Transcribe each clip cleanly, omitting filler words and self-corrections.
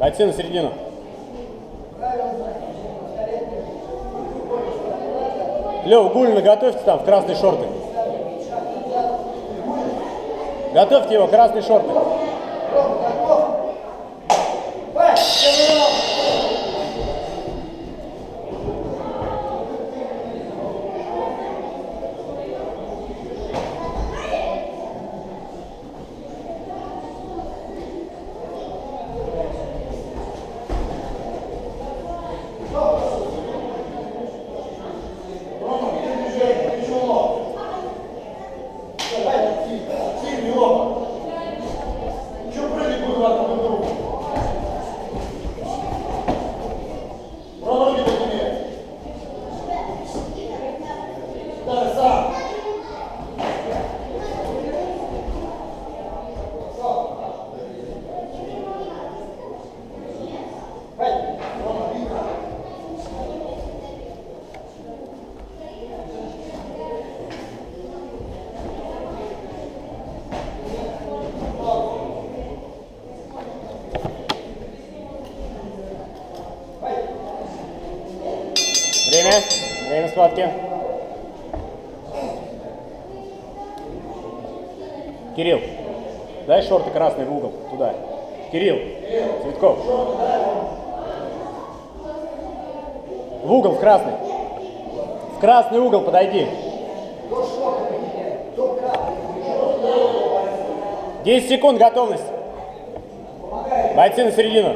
Бойцы на середину. Лёва, Гулина, готовьте там в красные шорты. Готовьте его, красные шорты. Время схватки. Кирилл, дай шорты красные в угол, туда. Кирилл, Цветков. В угол, в красный. В красный угол подойди. 10 секунд, готовность. Бойцы на середину.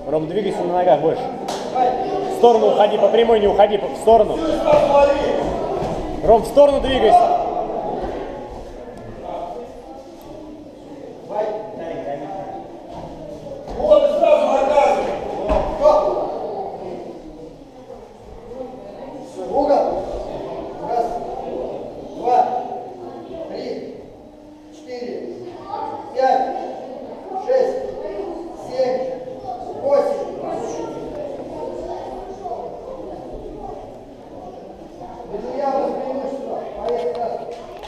Ром, двигайся на ногах больше. В сторону уходи, по прямой не уходи, в сторону. Ром, в сторону двигайся.